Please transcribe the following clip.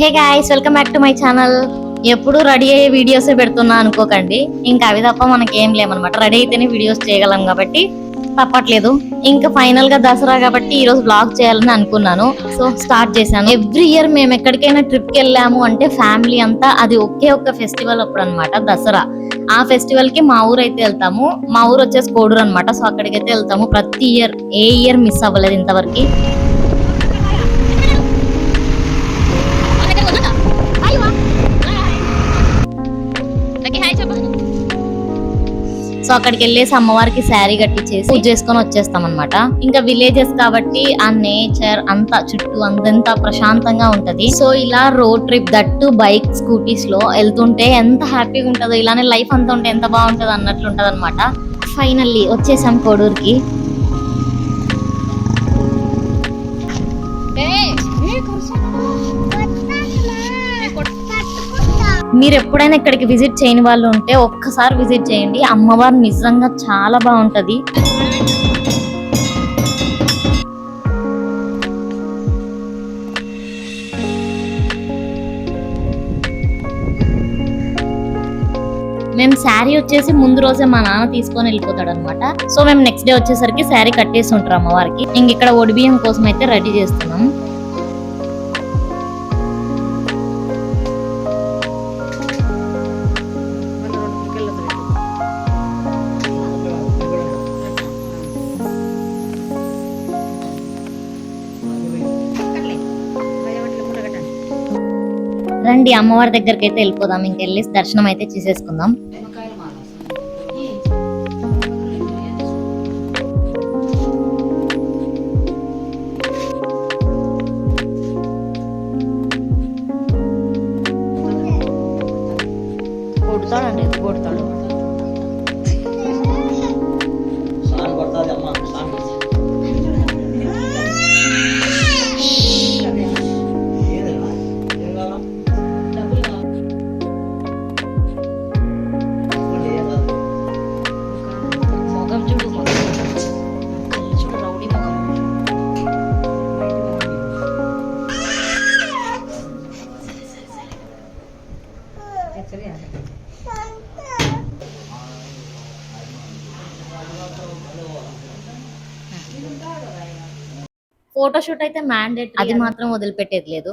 Hey guys, welcome back to my channel. ఎప్పుడు ready అయ్యే వీడియోసే పెడుతున్నా అనుకోకండి. ఇంకా అవి తప్ప మనకేం లేమనమాట. రెడీ అయితేనే వీడియోస్ చేయగలం కాబట్టి తప్పట్లేదు. ఇంకా ఫైనల్ గా దసరా కాబట్టి ఈ రోజు బ్లాగ్ చేయాలని అనుకున్నాను. సో స్టార్ట్ చేశాను. ఎవ్రీ ఇయర్ మేము ఎక్కడికైనా ట్రిప్ కి వెళ్ళాము అంటే ఫ్యామిలీ అంతా అది ఒకే ఒక్క ఫెస్టివల్ అప్పుడు అనమాట, దసరా. ఆ ఫెస్టివల్ కి మా ఊరు అయితే వెళ్తాము. మా ఊరు వచ్చేసి కోడూరు అనమాట. సో అక్కడికైతే వెళ్తాము ప్రతి ఇయర్. ఏ ఇయర్ మిస్ అవ్వలేదు ఇంతవరకు. సో అక్కడికి వెళ్ళేసి అమ్మవారికి శారీ కట్టించేసి పూజ చేసుకొని వచ్చేస్తాం అనమాట. ఇంకా విలేజెస్ కాబట్టి ఆ నేచర్ అంతా చుట్టూ అంతా ప్రశాంతంగా ఉంటది. సో ఇలా road trip that bike scooties లో వెళ్తుంటే ఎంత హ్యాపీగా ఉంటుందో, ఇలానే లైఫ్ అంతా ఉంటే ఎంత బాగుంటది అన్నట్లు ఉంటది అనమాట. ఫైనల్లీ వచ్చేసాం కోడూరుకి. మీరు ఎప్పుడైనా ఇక్కడికి విజిట్ చేయని వాళ్ళు ఉంటే ఒక్కసారి విజిట్ చేయండి. అమ్మవారు నిజంగా చాలా బాగుంటది. మేము శారీ వచ్చేసి ముందు రోజే మా నాన్న తీసుకొని వెళ్ళిపోతాడు అనమాట. సో మేము నెక్స్ట్ డే వచ్చేసరికి శారీ కట్టేసి ఉంటారు అమ్మవారికి. ఇంక ఇక్కడ ఒడిబియ్యం కోసం అయితే రెడీ చేస్తున్నాం. రండి అమ్మవారి దగ్గరికి అయితే వెళ్ళిపోదాం. ఇంకెళ్ళేసి దర్శనం అయితే చేసేసుకుందాం. కొడతాడండి, కొడతాడు. ఫోటోషూట్ అయితే మ్యాండేట్, అది మాత్రం వదిలిపెట్టేది లేదు.